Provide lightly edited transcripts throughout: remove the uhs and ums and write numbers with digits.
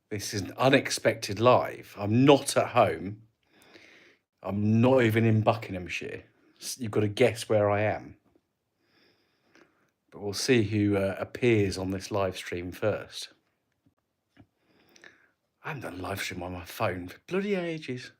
This is an unexpected live. I'm not at home. I'm not even in Buckinghamshire. You've got to guess where I am. But we'll see who appears on this live stream first. I haven't done a live stream on my phone for bloody ages.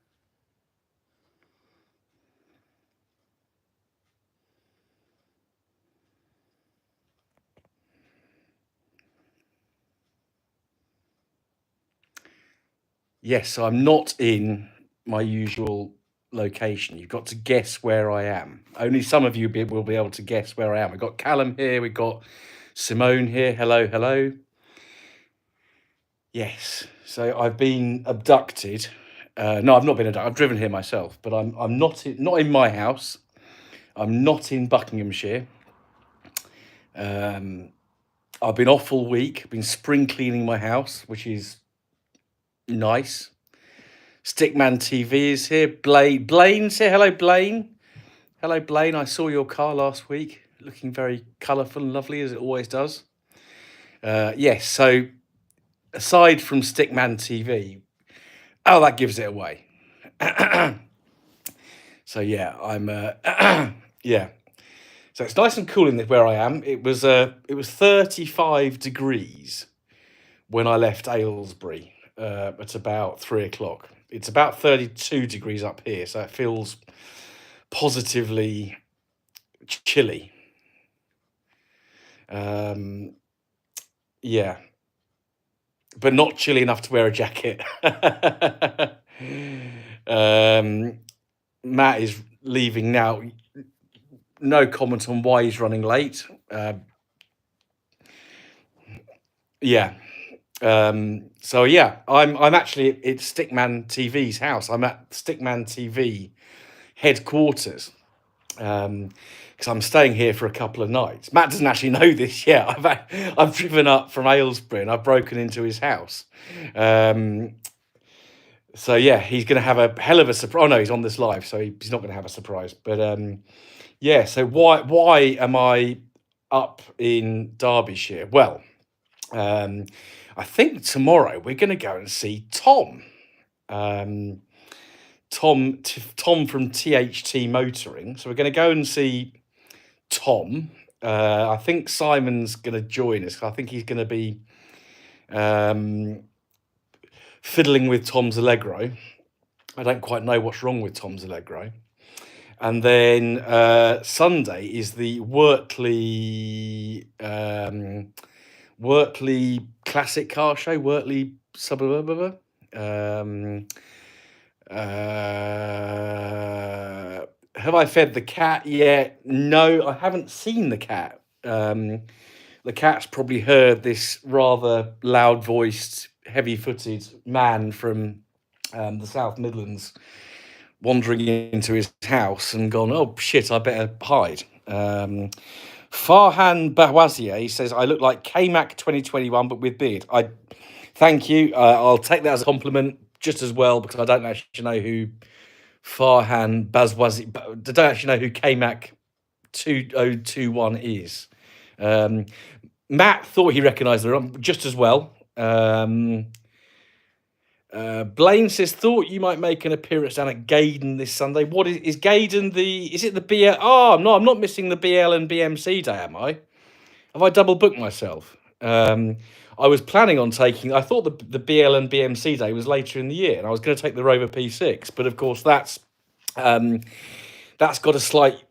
Yes, so I'm not in my usual location. You've got to guess where I am. Only some of you will be able to guess where I am. We've got Callum here. We've got Simone here. Hello, hello. Yes. So I've been abducted. No, I've not been abducted. I've driven here myself, but I'm not in my house. I'm not in Buckinghamshire. I've been off all week. Been spring cleaning my house, which is nice. Stickman TV is here. Blaine's here. Hello, Blaine. Hello, Blaine. I saw your car last week, looking very colourful and lovely as it always does. Yes. So aside from Stickman TV, oh, that gives it away. So yeah, I'm yeah. So it's nice and cool in where I am. It was 35 degrees when I left Aylesbury at about 3 o'clock. It's about 32 degrees up here, so it feels positively chilly. Yeah, but not chilly enough to wear a jacket. Matt is leaving now. No comment on why he's running late. Yeah. So yeah, I'm actually at Stickman TV's house. I'm at Stickman TV headquarters because I'm staying here for a couple of nights. Matt doesn't actually know this yet. I've driven up from Aylesbury and I've broken into his house. So yeah, he's going to have a hell of a surprise. Oh no, he's on this live, so he's not going to have a surprise. But yeah, so why am I up in Derbyshire? Well, I think tomorrow we're going to go and see Tom. Tom from THT Motoring. So we're going to go and see Tom. I think Simon's going to join us. I think he's going to be fiddling with Tom's Allegro. I don't quite know what's wrong with Tom's Allegro. And then Sunday is the Wortley Classic Car Show, Wortley Suburb. Have I fed the cat yet? No, I haven't seen the cat. The cat's probably heard this rather loud-voiced, heavy-footed man from the South Midlands wandering into his house and gone, oh shit, I better hide. Farhan Bahwazier says, I look like K-Mac 2021, but with beard. Thank you. I'll take that as a compliment just as well, because I don't actually know who Farhan Bahwazier, I don't actually know who K-Mac 2021 is. Matt thought he recognised the just as well. Blaine says, thought you might make an appearance down at Gaydon this Sunday. What is Gaydon is it the BL? Oh, no, I'm not missing the BL and BMC day, am I? Have I double booked myself? I was planning on taking, I thought the BL and BMC day was later in the year, and I was going to take the Rover P6, but of course that's got a slight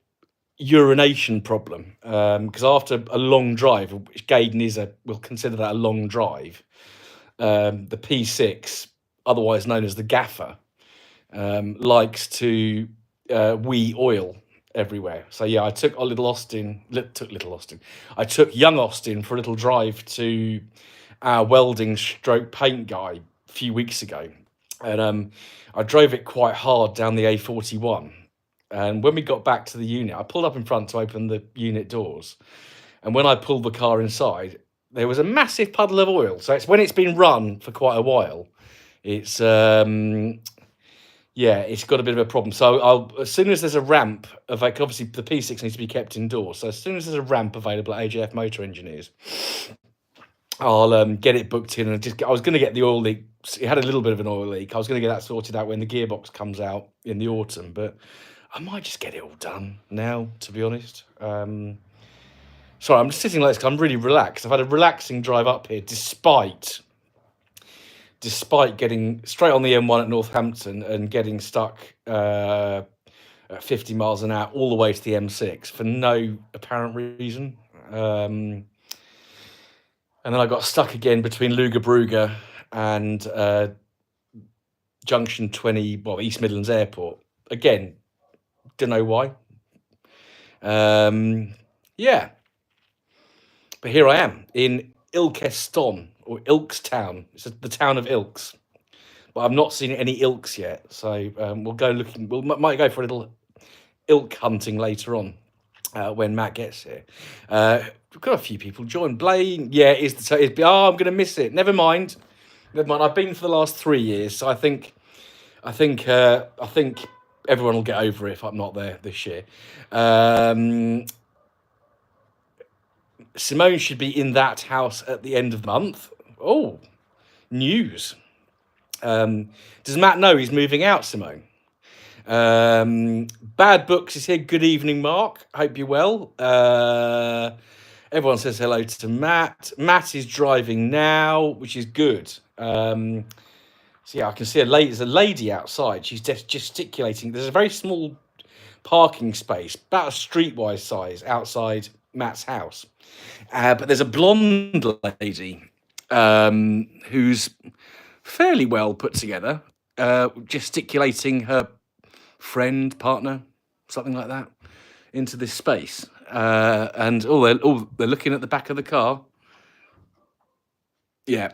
urination problem, because after a long drive, which Gaydon is we'll consider that a long drive, the P6, otherwise known as the Gaffer, likes to wee oil everywhere. So yeah, I took young Austin for a little drive to our welding stroke paint guy a few weeks ago, and I drove it quite hard down the A41. And when we got back to the unit, I pulled up in front to open the unit doors, and when I pulled the car inside, there was a massive puddle of oil. So it's when it's been run for quite a while, it's it's got a bit of a problem. So as soon as there's a ramp, obviously the P6 needs to be kept indoors. So as soon as there's a ramp available at AJF Motor Engineers, I'll get it booked in, and I was going to get the oil leak. It had a little bit of an oil leak. I was going to get that sorted out when the gearbox comes out in the autumn, but I might just get it all done now, to be honest. Sorry, I'm just sitting like this 'cause I'm really relaxed. I've had a relaxing drive up here, despite getting straight on the M1 at Northampton and getting stuck at 50 miles an hour all the way to the M6 for no apparent reason. And then I got stuck again between Luga and Junction 20, well, East Midlands Airport. Again, don't know why. Yeah. But here I am in Ilkeston, or Ilkstown. It's the town of Ilks. But I've not seen any ilks yet. So we'll go looking. Might go for a little ilk hunting later on when Matt gets here. We've got a few people join. Blaine, yeah, I'm going to miss it. Never mind. I've been for the last 3 years, so I think everyone will get over it if I'm not there this year. Simone should be in that house at the end of the month. Oh, news. Does Matt know he's moving out, Simone? Bad Books is here. Good evening, Mark. Hope you're well. Everyone says hello to Matt. Matt is driving now, which is good. So yeah, I can see there's a lady outside. She's just gesticulating. There's a very small parking space, about a streetwise size, outside Matt's house. But there's a blonde lady who's fairly well put together, gesticulating her friend, partner, something like that, into this space. And they're looking at the back of the car. Yeah.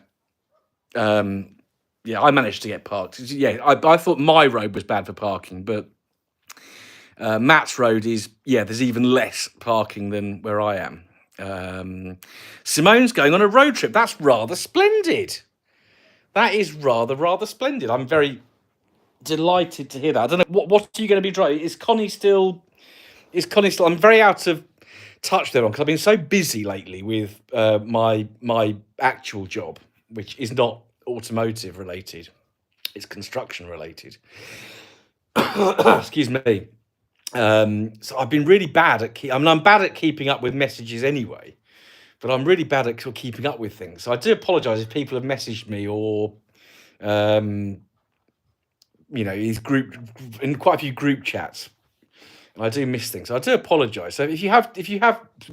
Yeah, I managed to get parked. Yeah, I thought my road was bad for parking, but Matt's road is, there's even less parking than where I am. Simone's going on a road trip. That's rather splendid. That is rather splendid. I'm very delighted to hear that. I don't know, what are you going to be driving? Is Connie still... I'm very out of touch there on, because I've been so busy lately with my actual job, which is not automotive related. It's construction related. Excuse me. So I've been really bad at I'm bad at keeping up with messages anyway, but I'm really bad at keeping up with things. So I do apologise if people have messaged me or these in quite a few group chats. I do miss things. So I do apologise. So if you have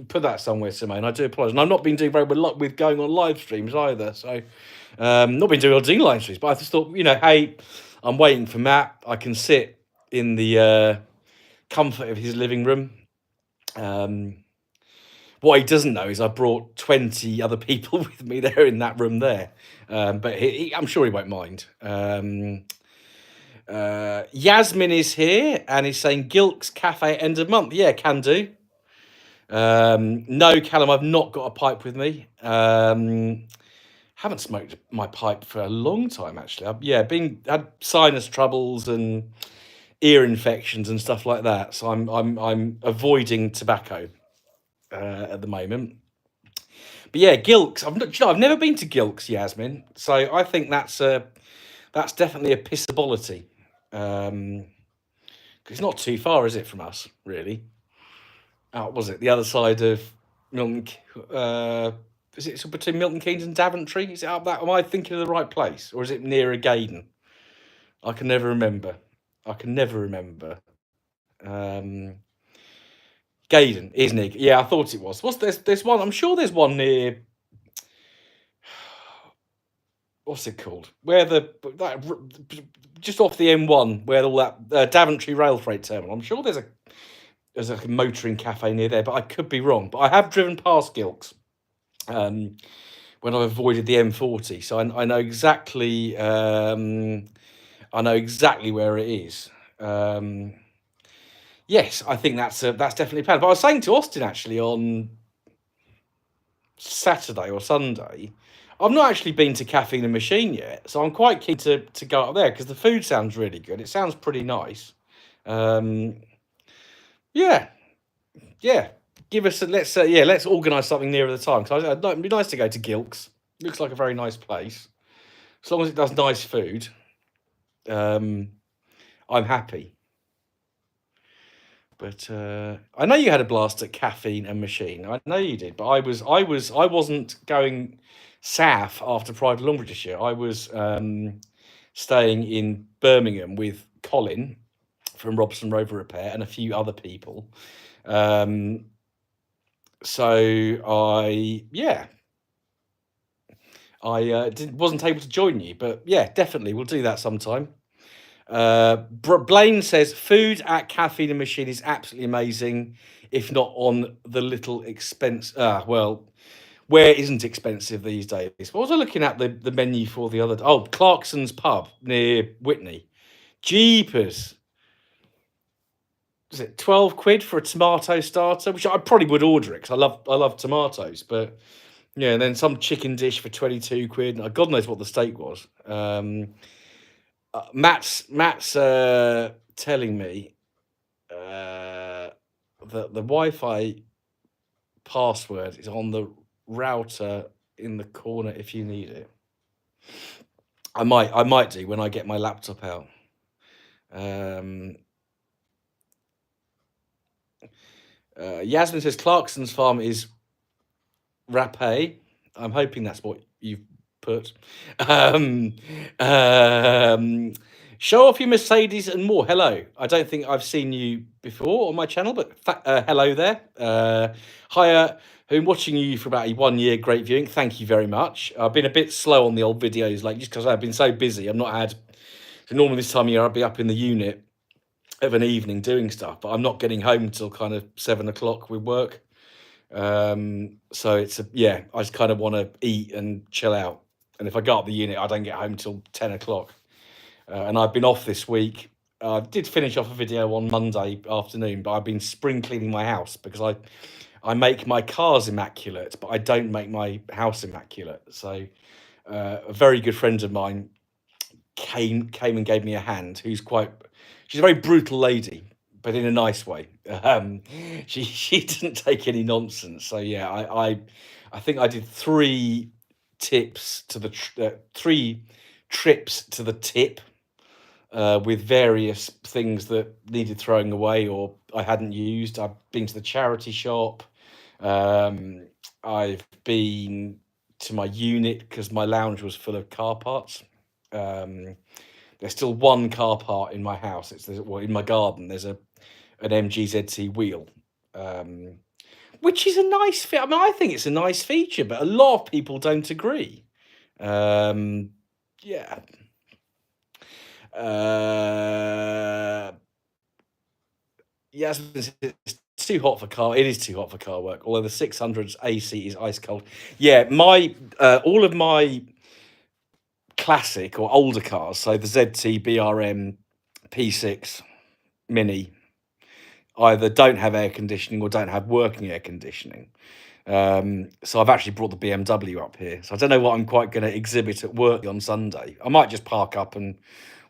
put that somewhere, Simone, I do apologise. And I've not been doing very well with going on live streams either. So not been doing live streams, but I just thought, hey, I'm waiting for Matt. I can sit in the comfort of his living room. What he doesn't know is I brought 20 other people with me there in that room there. But I'm sure he won't mind. Yasmin is here and he's saying Gilk's Cafe end of month. Yeah, can do. No, Callum, I've not got a pipe with me. Haven't smoked my pipe for a long time, actually. I've had sinus troubles and ear infections and stuff like that, so I'm avoiding tobacco at the moment. But yeah, Gilk's. I've never been to Gilk's, Yasmin. So I think that's definitely a pissability. It's not too far, is it, from us, really? Was it the other side of Milton? Is it between Milton Keynes and Daventry? Is it up that? Am I thinking of the right place, or is it nearer Gaydon? I can never remember. Gaydon is near. Yeah, I thought it was. There's one? I'm sure there's one near. What's it called? Where just off the M1, where all that Daventry rail freight terminal. I'm sure there's a motoring cafe near there, but I could be wrong. But I have driven past Gilk's when I've avoided the M40, so I know exactly. I know exactly where it is. Yes, I think that's definitely planned. But I was saying to Austin actually on Saturday or Sunday, I've not actually been to Cafe in the Machine yet, so I'm quite keen to go up there because the food sounds really good. It sounds pretty nice. Yeah. Give us let's organise something nearer the time, because it'd be nice to go to Gilk's. Looks like a very nice place. As long as it does nice food, um, I'm happy. But I know you had a blast at Caffeine and Machine. I know you did, but I wasn't going south after Pride of Laundry this year. I was staying in Birmingham with Colin from Robson Rover Repair and a few other people. Um, so I wasn't able to join you, but yeah, definitely we'll do that sometime. Blaine says food at Caffeine and Machine is absolutely amazing, if not on the little expense. Well, where isn't expensive these days? What was I looking at the menu for the other? Oh, Clarkson's Pub near Whitney. Jeepers, is it 12 quid for a tomato starter? Which I probably would order it because I love tomatoes, but yeah, and then some chicken dish for 22 quid. And God knows what the steak was. Matt's telling me that the Wi-Fi password is on the router in the corner if you need it. I might do when I get my laptop out. Yasmin says Clarkson's Farm is Rapé. I'm hoping that's what you've put. Show off your Mercedes and more. Hello. I don't think I've seen you before on my channel, but hello there. Hiya. Been watching you for about 1 year. Great viewing. Thank you very much. I've been a bit slow on the old videos, like just because I've been so busy. I've not had. So normally this time of year I'd be up in the unit of an evening doing stuff, but I'm not getting home till kind of 7 o'clock with work. So it's I just kind of want to eat and chill out. And if I go up the unit, I don't get home till 10 o'clock. And I've been off this week. I did finish off a video on Monday afternoon, but I've been spring cleaning my house because I make my cars immaculate, but I don't make my house immaculate. So a very good friend of mine came and gave me a hand. She's a very brutal lady, but in a nice way. She didn't take any nonsense. So yeah, I think I did 3 tips to the 3 trips to the tip with various things that needed throwing away or I hadn't used. I've been to the charity shop. I've been to my unit because my lounge was full of car parts. There's still one car part in my house. In my garden. There's an MGZT wheel, which is a nice fit. I mean, I think it's a nice feature, but a lot of people don't agree. Yeah. Yes, it's too hot for car. It is too hot for car work. Although the 600's AC is ice cold. Yeah, my all of my classic or older cars, so the ZT, BRM, P6, Mini, either don't have air conditioning or don't have working air conditioning. So I've actually brought the BMW up here. So I don't know what I'm quite going to exhibit at work on Sunday. I might just park up and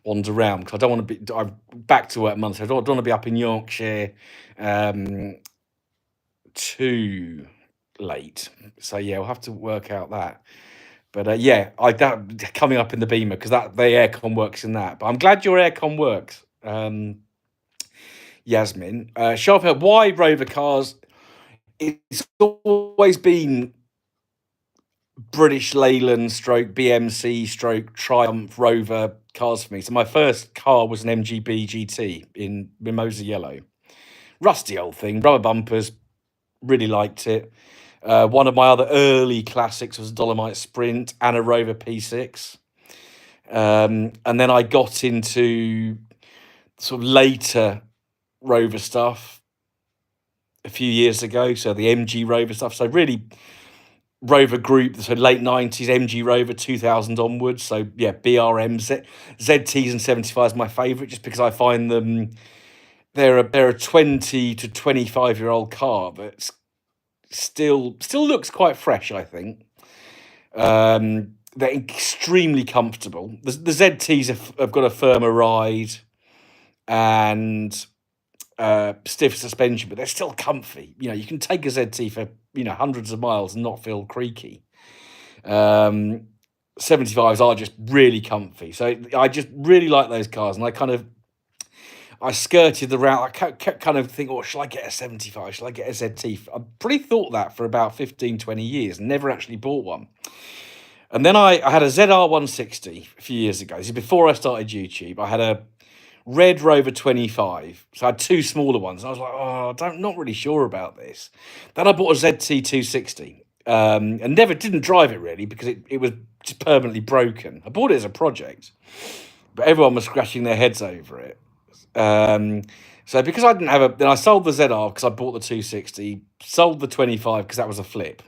wander around because I don't want to be. I'm back to work Monday. So I don't want to be up in Yorkshire too late. So yeah, we'll have to work out that. But that coming up in the Beamer because the aircon works in that. But I'm glad your aircon works, Yasmin. Sharp out why Rover cars. It's always been British Leyland stroke BMC stroke Triumph Rover cars for me. So my first car was an MGB GT in Mimosa Yellow. Rusty old thing, rubber bumpers, really liked it. One of my other early classics was a Dolomite Sprint and a Rover P6. And then I got into sort of later Rover stuff a few years ago. So the MG Rover stuff. So really Rover Group, so late 90s, MG Rover 2000 onwards. So yeah, BRM, ZTs and 75s my favourite just because I find them, they're a 20 to 25-year-old car that's still looks quite fresh, I think. They're extremely comfortable. The ZTs have got a firmer ride and stiff suspension, but they're still comfy. You know, you can take a ZT for hundreds of miles and not feel creaky. Um, 75s are just really comfy. So I just really like those cars, and I skirted the route. I kept kind of thinking, oh, shall I get a 75? Shall I get a ZT? I pretty thought that for about 15, 20 years, never actually bought one. And then I had a ZR160 a few years ago. This is before I started YouTube. I had a red Rover 25. So I had two smaller ones. I was like, oh, not really sure about this. Then I bought a ZT260, and never didn't drive it really because it was just permanently broken. I bought it as a project, but everyone was scratching their heads over it. So because I didn't have then I sold the ZR because I bought the 260, sold the 25 because that was a flip.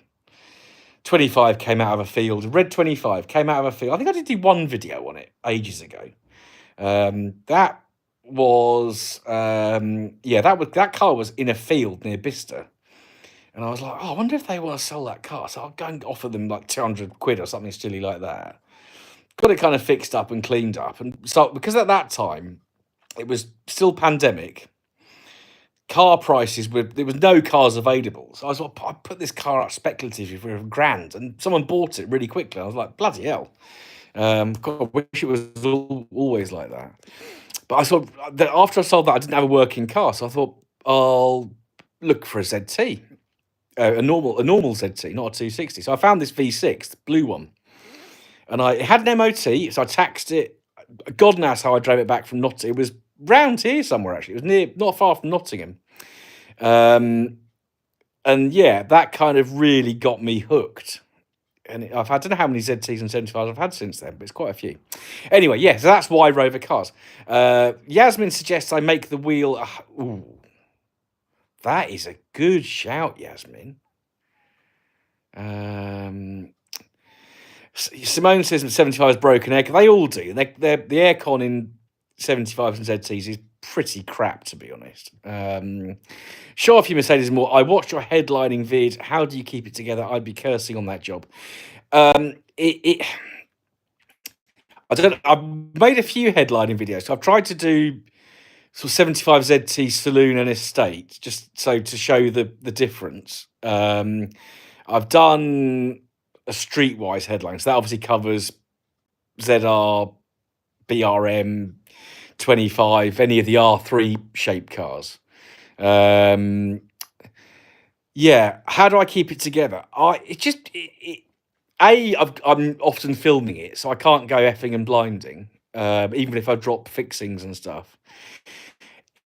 25 came out of a field. Red 25 came out of a field. I think I did do one video on it ages ago. That was that car was in a field near Bicester, and I was like, oh, I wonder if they want to sell that car. So I'll go and offer them like 200 quid or something silly like that. Got it kind of fixed up and cleaned up, and so because at that time it was still pandemic. Car prices there was no cars available. So I was like, I put this car up speculatively for £1,000, and someone bought it really quickly. I was like, bloody hell. God, I wish it was always like that. But I thought that after I sold that, I didn't have a working car. So I thought, I'll look for a ZT, a normal ZT, not a 260. So I found this V6, the blue one. And it had an MOT, so I taxed it. God knows how I drove it back from Nottingham. It was round here somewhere, actually. It was not far from Nottingham. And yeah, that kind of really got me hooked. And I don't know how many ZTs and 75s I've had since then, but it's quite a few. Anyway, yeah, so that's why Rover cars. Yasmin suggests I make the wheel. Ooh, that is a good shout, Yasmin. Simone says the 75 is broken air. They all do. The aircon in 75s and ZTs is pretty crap, to be honest. Show off your Mercedes more. I watched your headlining vid. How do you keep it together? I'd be cursing on that job. I don't. I've made a few headlining videos. So I've tried to do sort of 75 ZT saloon and estate, just so to show the difference. I've done a streetwise headline, so that obviously covers ZR, BRM, 25, any of the R3 shaped cars. Yeah, how do I keep it together? I'm often filming it, so I can't go effing and blinding, even if I drop fixings and stuff.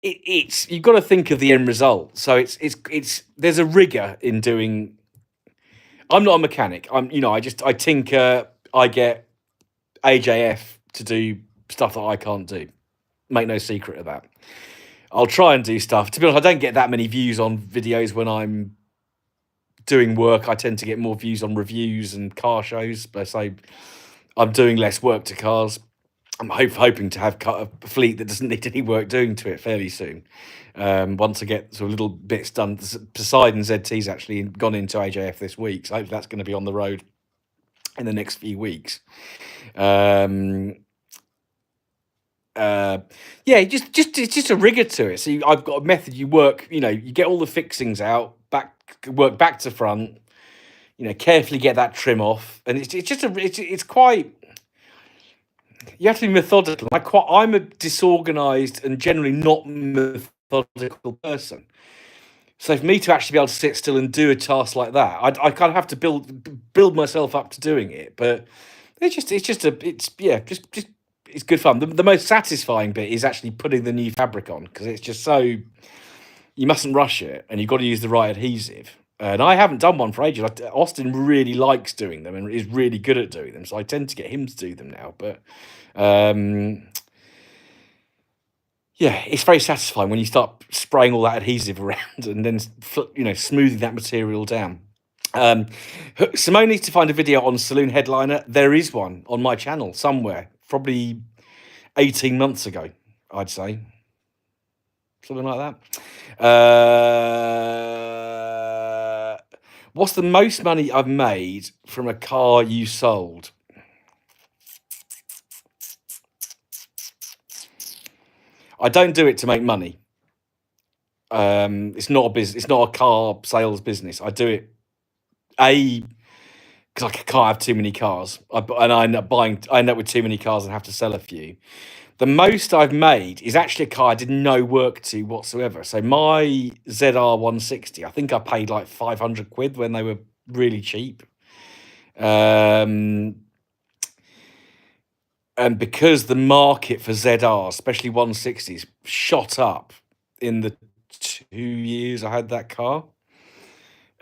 You've got to think of the end result. So it's there's a rigor in doing. I'm not a mechanic. I tinker. I get AJF to do stuff that I can't do. Make no secret of that. I'll try and do stuff. To be honest, I don't get that many views on videos when I'm doing work. I tend to get more views on reviews and car shows. But so I'm doing less work to cars. I'm hoping to have a fleet that doesn't need any work doing to it fairly soon. Once I get sort of little bits done. Poseidon ZT's actually gone into AJF this week, so hopefully that's going to be on the road in the next few weeks. Yeah, it's just a rigor to it. So I've got a method. You work, you get all the fixings out, work back to front. Carefully get that trim off, and it's quite. You have to be methodical. I'm a disorganized and generally not methodical person. So for me to actually be able to sit still and do a task like that, I kind of have to build myself up to doing it. But it's good fun. The most satisfying bit is actually putting the new fabric on, because it's just so, you mustn't rush it, and you've got to use the right adhesive. And I haven't done one for ages. Austin really likes doing them and is really good at doing them, so I tend to get him to do them now. But yeah, it's very satisfying when you start spraying all that adhesive around and then smoothing that material down. Simone needs to find a video on Saloon Headliner. There is one on my channel somewhere, probably 18 months ago, I'd say. Something like that. What's the most money I've made from a car you sold? I don't do it to make money. It's not a business. It's not a car sales business. I do it because because I can't have too many cars. And I end up with too many cars and have to sell a few. The most I've made is actually a car I did no work to whatsoever. So my ZR 160, I think I paid like 500 quid when they were really cheap. And because the market for ZR, especially 160s, shot up in the 2 years I had that car,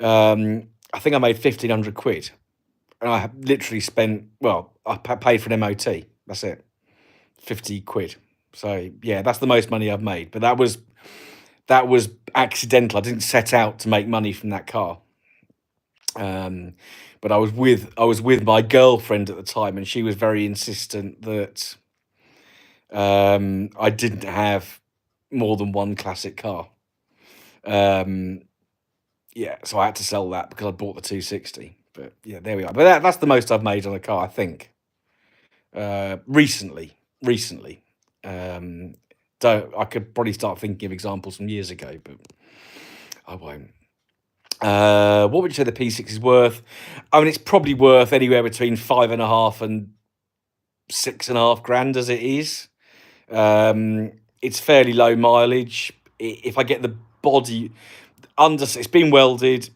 I think I made 1,500 quid. And I literally spent, well, I paid for an MOT. That's it. 50 quid. So yeah, that's the most money I've made. But that was accidental. I didn't set out to make money from that car. But I was with my girlfriend at the time, and she was very insistent that I didn't have more than one classic car. Yeah, so I had to sell that because I bought the 260. But yeah, there we are. But that's the most I've made on a car, I think. Recently. I could probably start thinking of examples from years ago, but I won't. What would you say the P6 is worth? I mean, it's probably worth anywhere between 5.5 and 6.5 grand as it is. It's fairly low mileage. If I get the body it's been welded,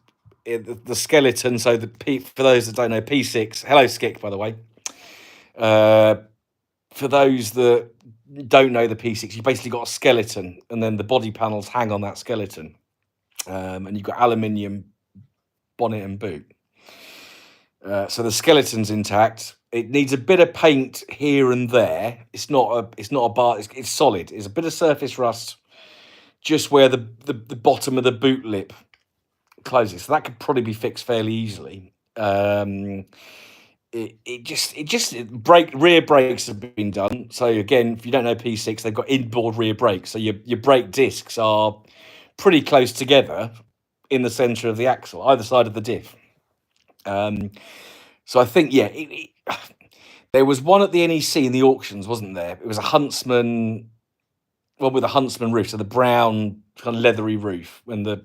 the skeleton. So for those that don't know, P6. Hello, Skick, by the way. For those that don't know the P6, you basically got a skeleton, and then the body panels hang on that skeleton, and you've got aluminium bonnet and boot. So the skeleton's intact. It needs a bit of paint here and there. It's not a bar. It's solid. It's a bit of surface rust just where the bottom of the boot lip closes. So that could probably be fixed fairly easily. Rear brakes have been done. So again, if you don't know P6, they've got inboard rear brakes. So your brake discs are pretty close together in the center of the axle, either side of the diff. So I think, yeah, there was one at the NEC in the auctions, wasn't there? It was a Huntsman, well, with a Huntsman roof, so the brown kind of leathery roof, and the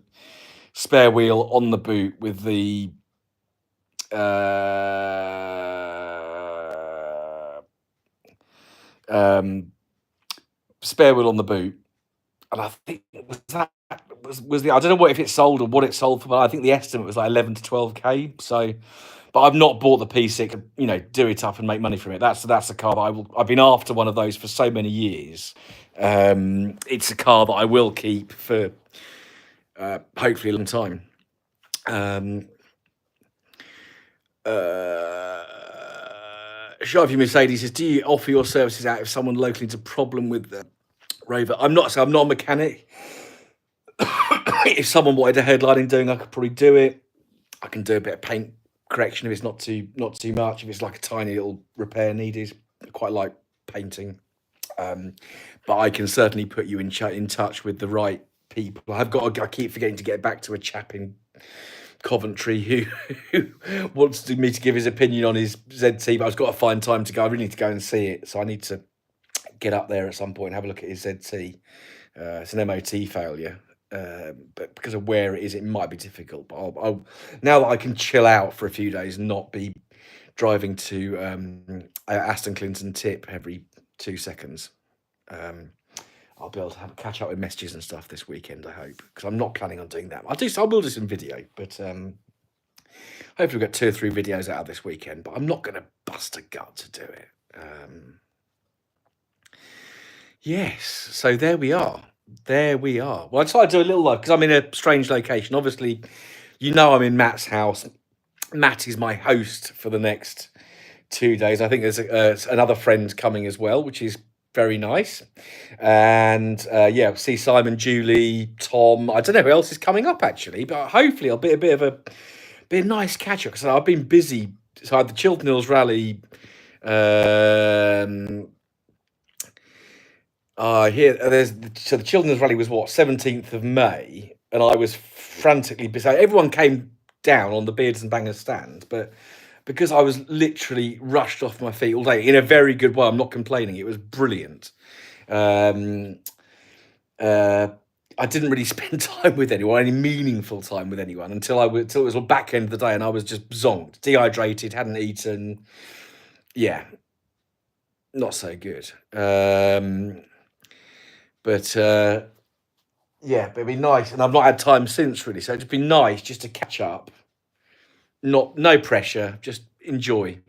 spare wheel on the boot with the spare wheel on the boot. And I think was the, I don't know if it sold or what it sold for, but I think the estimate was like 11 to 12k. So, but I've not bought the P6, do it up and make money from it. That's a car that I've been after one of those for so many years. It's a car that I will keep for hopefully a long time. Sharpie Mercedes says, do you offer your services out if someone locally has a problem with the Rover? I'm not a mechanic. If someone wanted a headlining doing, I could probably do it. I can do a bit of paint correction if it's not too much. If it's like a tiny little repair needed, I quite like painting. But I can certainly put you in touch with the right people. I keep forgetting to get back to a chap in Coventry who wants me to give his opinion on his ZT, but I've got to find time to go. I really need to go and see it, so I need to get up there at some point and have a look at his ZT. It's an MOT failure, but because of where it is, it might be difficult. But I'll now that I can chill out for a few days and not be driving to Aston Clinton Tip every 2 seconds, I'll be able to catch up with messages and stuff this weekend, I hope, because I'm not planning on doing that. I will do some video, but hopefully we'll get 2 or 3 videos out of this weekend, but I'm not going to bust a gut to do it. Yes, so there we are. Well, I decided to do a little live because I'm in a strange location. Obviously, I'm in Matt's house. Matt is my host for the next 2 days. I think there's another friend coming as well, which is very nice. And see Simon, Julie, Tom. I don't know who else is coming up actually, but hopefully I'll be a bit of a nice catch up because I've been busy. So I had the Chiltern Hills Rally. The Chiltern Hills Rally was 17th of May, and I was frantically busy. Everyone came down on the Beards and Bangers stand, but because I was literally rushed off my feet all day in a very good way, I'm not complaining. It was brilliant. I didn't really spend time with anyone, any meaningful time with anyone until it was the back end of the day, and I was just zonked, dehydrated, hadn't eaten. Yeah, not so good. But yeah, but it'd be nice, and I've not had time since really, so it'd be nice just to catch up. No pressure, just enjoy.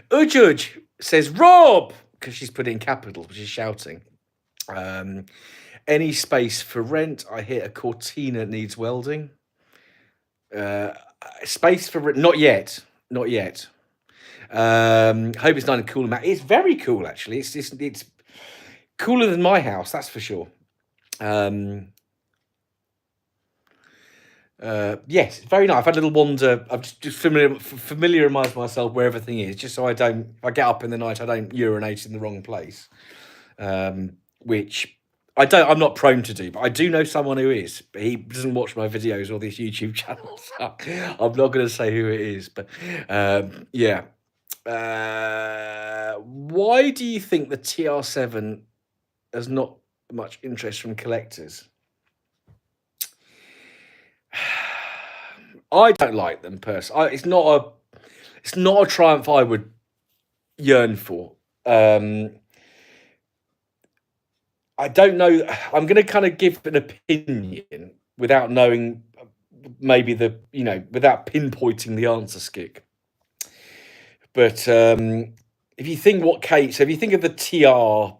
Ujuj says Rob because she's put in capitals, which is shouting. Any space for rent? I hear a Cortina needs welding. Space for rent? Not yet. Not yet. Hope it's not a cool amount. It's very cool actually. It's cooler than my house, that's for sure. Yes, very nice. I've had a little wander. I've just familiarised myself where everything is, just so if I get up in the night, I don't urinate in the wrong place. Which I'm not prone to do, but I do know someone who is, but he doesn't watch my videos or these YouTube channels. So I'm not going to say who it is, but yeah. Why do you think the TR7 has not much interest from collectors? I don't like them personally. It's not a Triumph I would yearn for. I don't know. I'm going to kind of give an opinion without knowing, maybe without pinpointing the answer, Skik. But if you think if you think of the TR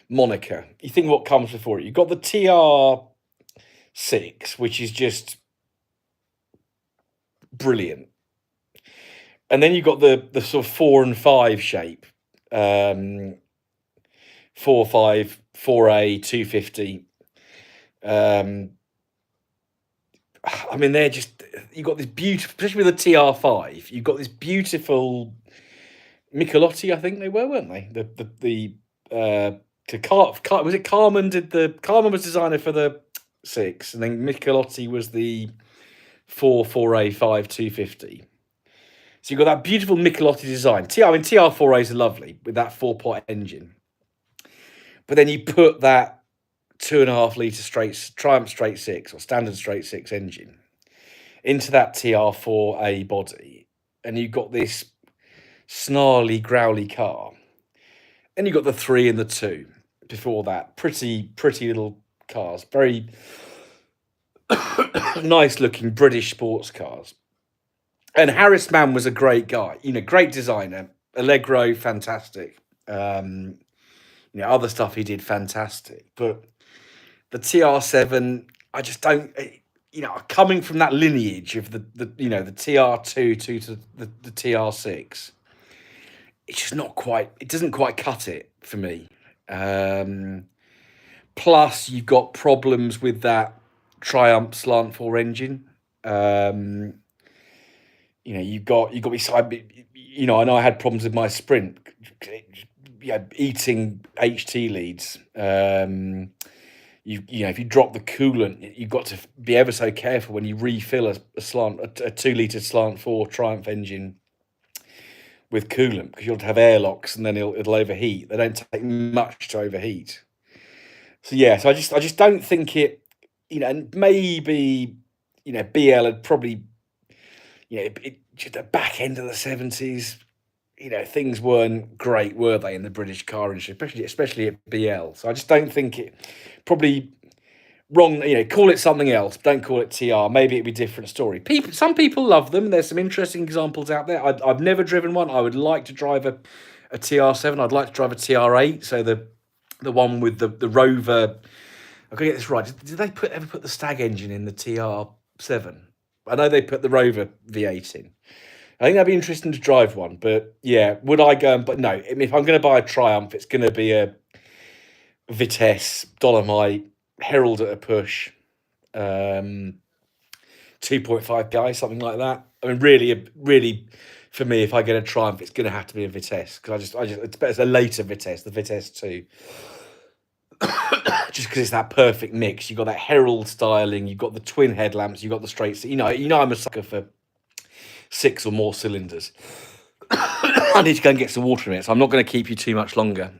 moniker, you think what comes before it. You've got the TR6, which is just brilliant, and then you've got the sort of 4 and 5 shape, 4, 5, 4A, 250. I mean, they're just, you've got this beautiful, especially with the TR5, you've got this beautiful Michelotti, I think they were, weren't they? Was it Carmen Carmen was designer for the 6, and then Michelotti was the 4, 4A, 5, 250. So you've got that beautiful Michelotti design. TR4As are lovely with that 4-pot engine. But then you put that 2.5 litre Triumph straight 6 or standard straight 6 engine into that TR4A body, and you've got this snarly, growly car. And you've got the 3 and the 2 before that. Pretty little cars. Very nice looking British sports cars. And Harris Mann was a great guy, great designer. Allegro, fantastic. Other stuff he did, fantastic. But the TR7, I just don't, coming from that lineage of the TR2 to the TR6, it's just not quite, it doesn't quite cut it for me. Plus, you've got problems with that Triumph Slant 4 engine. You've got beside, I know I had problems with my Sprint, eating HT leads. If you drop the coolant, you've got to be ever so careful when you refill a 2-litre Slant 4 Triumph engine with coolant, because you'll have airlocks and then it'll overheat. They don't take much to overheat. So yeah, I just don't think it, and maybe, BL had probably, just the back end of the 70s, things weren't great, were they, in the British car industry, especially at BL. So I just don't think it, probably wrong, call it something else, don't call it TR. Maybe it'd be a different story. Some people love them. There's some interesting examples out there. I've never driven one. I would like to drive a TR7. I'd like to drive a TR8. So the one with the Rover. I'm gonna get this right. Did they ever put the Stag engine in the TR7? I know they put the Rover V8 in. I think that'd be interesting to drive one. But yeah, would I go? But no, if I'm going to buy a Triumph, it's going to be a Vitesse, Dolomite, Herald at a push, 2.5 PI, something like that. I mean, really, for me, if I get a Triumph, it's going to have to be a Vitesse, because it's a later Vitesse, the Vitesse 2. Just because it's that perfect mix. You've got that Herald styling, you've got the twin headlamps, you've got the straight. I'm a sucker for 6 or more cylinders. I need to go and get some water in it, so I'm not going to keep you too much longer.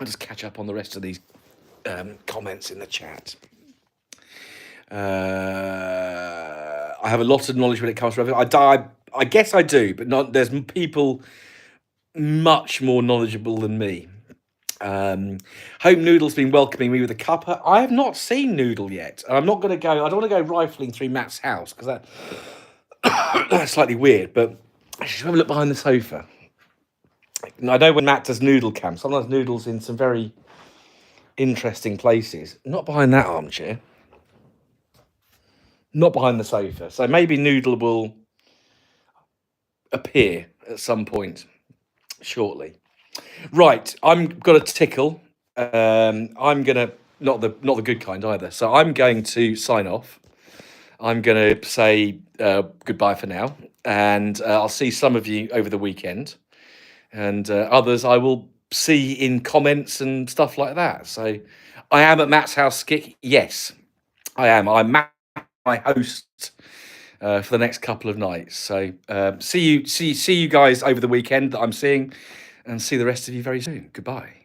I'll just catch up on the rest of these comments in the chat. I have a lot of knowledge when it comes to revenue. I guess I do, but not. There's people much more knowledgeable than me. Home Noodle's been welcoming me with a cuppa. I have not seen Noodle yet, and I'm not going to go. I don't want to go rifling through Matt's house because that's slightly weird. But I should have a look behind the sofa. I know when Matt does Noodle camp, sometimes Noodle's in some very interesting places. Not behind that armchair. Not behind the sofa. So maybe Noodle will appear at some point shortly. Right, I'm got a tickle. I'm gonna not the good kind either. So I'm going to sign off. I'm gonna say goodbye for now, and I'll see some of you over the weekend, and others I will see in comments and stuff like that. So I am at Matt's house, Skick. Yes, I am. I'm Matt, my host for the next couple of nights. So see you guys over the weekend that I'm seeing, and see the rest of you very soon. Goodbye.